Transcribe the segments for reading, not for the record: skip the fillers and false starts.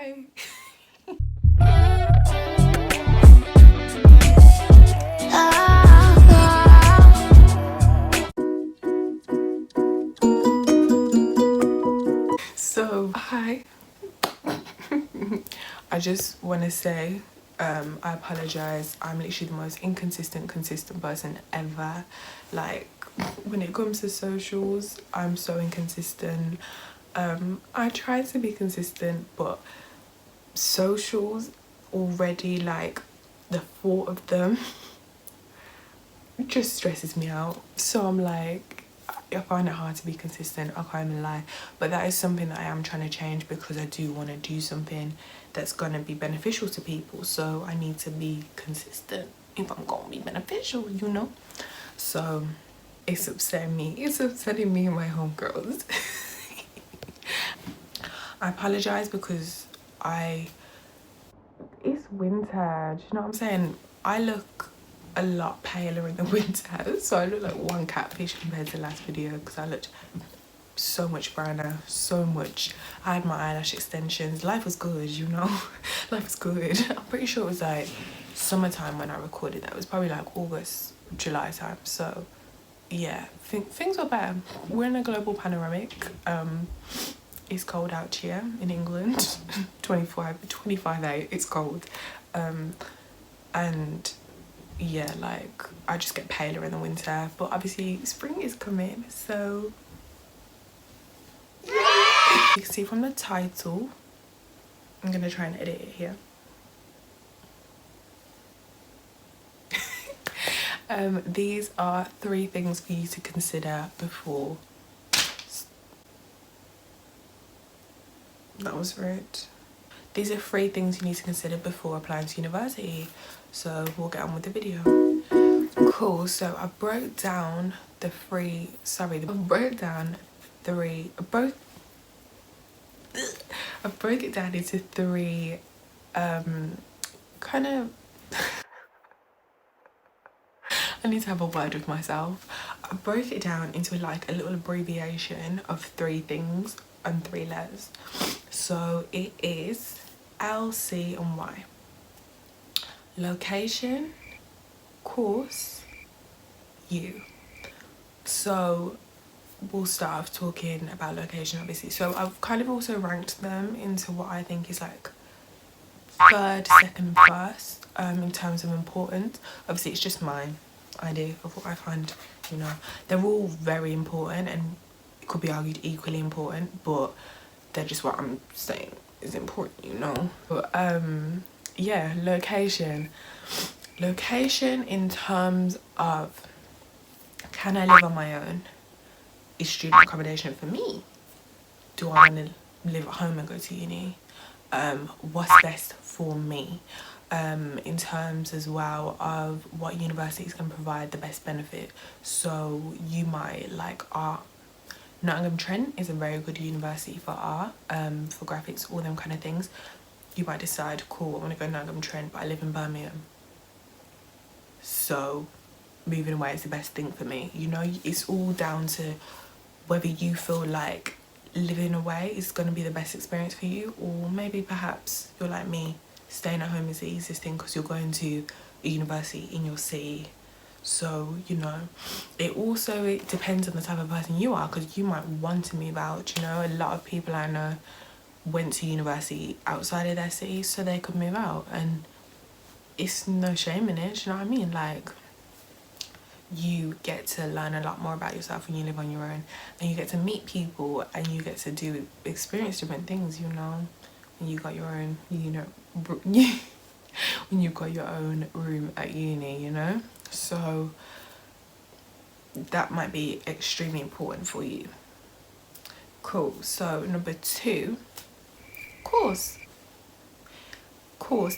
Hi. So, hi. I just want to say, I apologize. I'm literally the most consistent person ever. Like, when it comes to socials, I'm so inconsistent. I try to be consistent, but socials already, like, the thought of them just stresses me out. So I'm like, I find it hard to be consistent, I can't even lie. But that is something that I am trying to change because I do want to do something that's going to be beneficial to people. So I need to be consistent if I'm going to be beneficial, you know? So it's upsetting me. It's upsetting me and my homegirls. I apologise because it's winter, do you know what I'm saying? I look a lot paler in the winter, so I look like one catfish compared to the last video because I looked so much browner, so much. I had my eyelash extensions. Life was good, you know. Life was good. I'm pretty sure it was like summertime when I recorded that. It was probably like August, July time. So yeah, things were better. We're in a global panoramic. It's cold out here in England. 25 it's cold. And yeah, like I just get paler in the winter, but obviously spring is coming, so you can see from the title, I'm gonna try and edit it here. These are 3 things for you to consider before. That was rude. These are 3 things you need to consider before applying to university. So we'll get on with the video. Cool, so I broke down the 3, I broke it down into 3 kind of I need to have a word with myself. I broke it down into like a little abbreviation of 3 things and 3 letters. So it is L, C and Y. Location, course, you. So we'll start off talking about location, obviously. So I've kind of also ranked them into what I think is like 3rd, 2nd, 1st in terms of importance. Obviously it's just mine idea of what I find, you know, they're all very important and it could be argued equally important, but they're just what I'm saying is important, you know. But yeah, location in terms of, can I live on my own? Is student accommodation for me? Do I want to live at home and go to uni? What's best for me? In terms as well of what universities can provide the best benefit. So you might like art. Nottingham Trent is a very good university for art, for graphics, all them kind of things. You might decide, cool, I want to go Nottingham Trent, but I live in Birmingham. So moving away is the best thing for me. You know, it's all down to whether you feel like living away is going to be the best experience for you, or maybe perhaps you're like me, staying at home is the easiest thing because you're going to a university in your city. So, you know, it depends on the type of person you are, because you might want to move out. You know, a lot of people I know went to university outside of their city so they could move out, and it's no shame in it, you know what I mean? Like, you get to learn a lot more about yourself when you live on your own, and you get to meet people and you get to experience different things, you know, when you got your own, you know, when you've got your own room at uni, you know. So that might be extremely important for you. Cool. So number 2, course.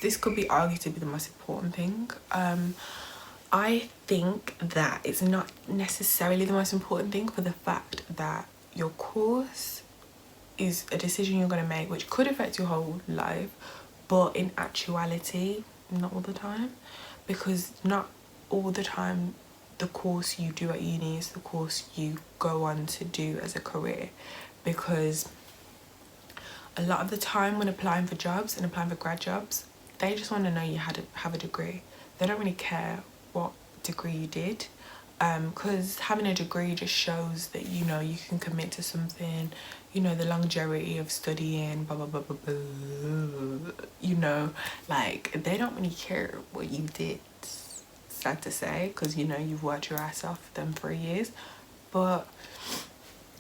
This could be argued to be the most important thing. I think that it's not necessarily the most important thing, for the fact that your course is a decision you're going to make which could affect your whole life, but in actuality not all the time, because not all the time the course you do at uni is the course you go on to do as a career. Because a lot of the time when applying for jobs and applying for grad jobs, they just want to know you have a degree. They don't really care what degree you did, because having a degree just shows that, you know, you can commit to something, you know, the longevity of studying, blah blah blah blah blah, you know, like they don't really care what you did, sad to say, because, you know, you've worked your ass off for them 3 years, but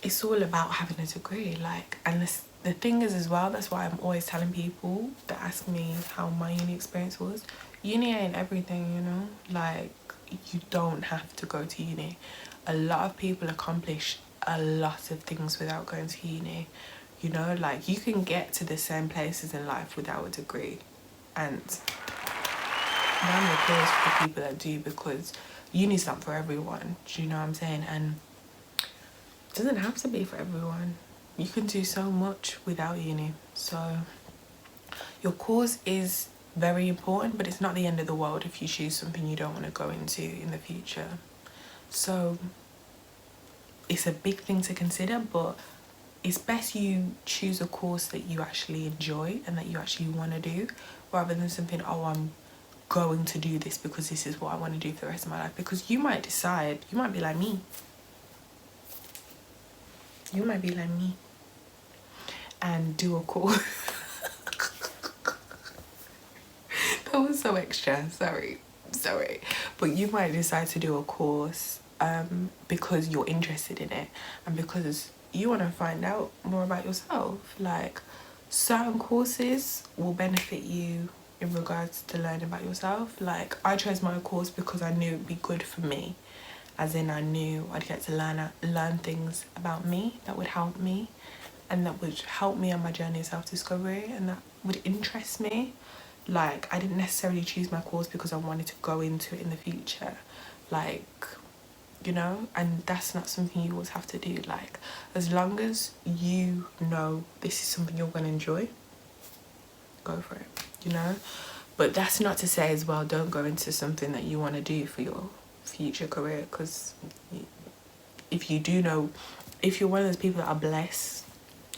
it's all about having a degree. Like, and the thing is as well, that's why I'm always telling people that ask me how my uni experience was, uni ain't everything, you know, like you don't have to go to uni. A lot of people accomplish a lot of things without going to uni, you know, like you can get to the same places in life without a degree. And round of applause for the people that do, because uni's not for everyone, do you know what I'm saying? And it doesn't have to be for everyone. You can do so much without uni. So your course is very important, but it's not the end of the world if you choose something you don't want to go into in the future. So it's a big thing to consider, but it's best you choose a course that you actually enjoy and that you actually want to do, rather than something, oh, I'm going to do this because this is what I want to do for the rest of my life. Because you might decide, you might be like me. You might be like me and do a course. That was so extra, sorry. But you might decide to do a course because you're interested in it and because you want to find out more about yourself. Like, certain courses will benefit you in regards to learning about yourself. Like, I chose my course because I knew it'd be good for me, as in I knew I'd get to learn things about me that would help me, and that would help me on my journey of self-discovery, and that would interest me. Like, I didn't necessarily choose my course because I wanted to go into it in the future, like, you know, and that's not something you always have to do. Like, as long as you know this is something you're going to enjoy, go for it, you know. But that's not to say as well, don't go into something that you want to do for your future career, because if you do know, if you're one of those people that are blessed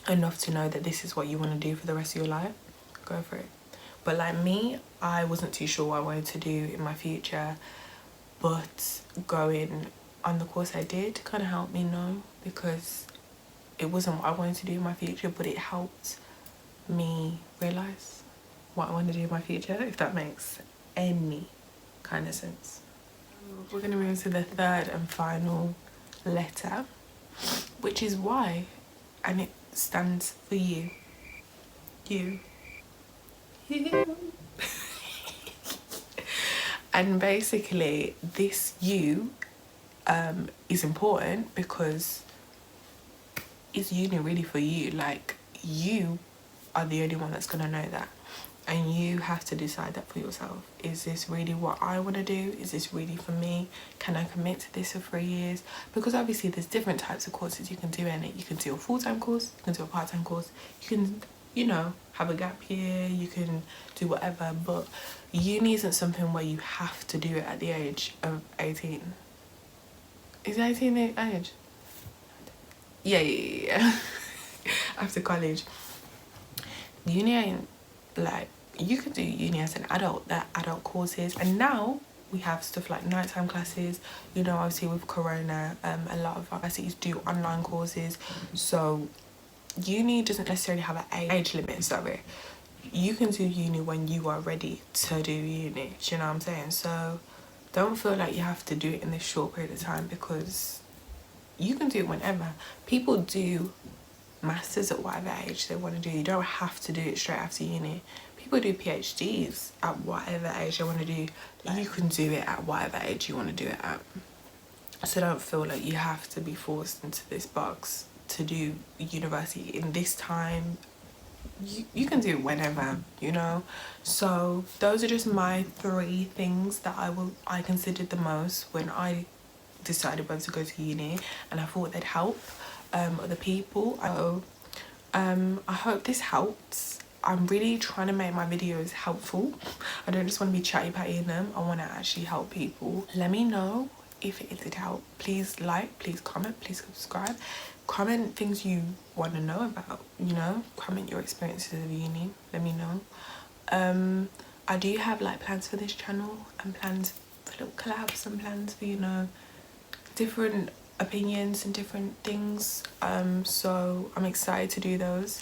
enough to know that this is what you want to do for the rest of your life, go for it. But like me, I wasn't too sure what I wanted to do in my future, but going on the course I did kind of helped me know, because it wasn't what I wanted to do in my future, but it helped me realise what I want to do in my future, if that makes any kind of sense. We're going to move to the third and final letter, which is Y, and it stands for you. You. And basically this you is important because is uni really for you? Like, you are the only one that's gonna know that, and you have to decide that for yourself. Is this really what I want to do? Is this really for me? Can I commit to this for 3 years? Because obviously there's different types of courses you can do in it. You can do a full-time course, you can do a part-time course, you can, you know, have a gap year, you can do whatever, but uni isn't something where you have to do it at the age of 18. Is 18 the age? Yeah. After college. Uni ain't, like, you could do uni as an adult, that adult courses, and now we have stuff like nighttime classes, you know. Obviously with corona, a lot of universities do online courses, so uni doesn't necessarily have an age limit. Sorry, you can do uni when you are ready to do uni, do you know what I'm saying? So don't feel like you have to do it in this short period of time, because you can do it whenever. People do masters at whatever age they want to do. You don't have to do it straight after uni. People do PhDs at whatever age they want to do. You can do it at whatever age you want to do it at. So don't feel like you have to be forced into this box to do university in this time. You can do it whenever, you know. So those are just my 3 things that I considered the most when I decided whether to go to uni, and I thought they'd help other people. I hope this helps. I'm really trying to make my videos helpful. I don't just want to be chatty patty in them. I want to actually help people. Let me know if it is help, please like, please comment, please subscribe. Comment things you want to know about, you know, comment your experiences of uni, let me know. I do have like plans for this channel and plans for little collabs and plans for, you know, different opinions and different things, so I'm excited to do those.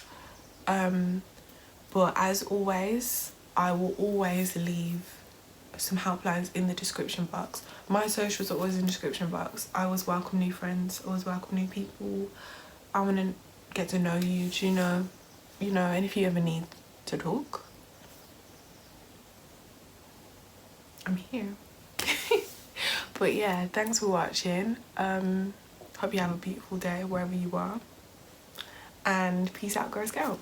But as always, I will always leave some helplines in the description box. My socials are always in the description box. I always welcome new friends, always welcome new people. I want to get to know you, do you know, and if you ever need to talk, I'm here. But yeah, thanks for watching. Hope you have a beautiful day wherever you are, and peace out, girl scout.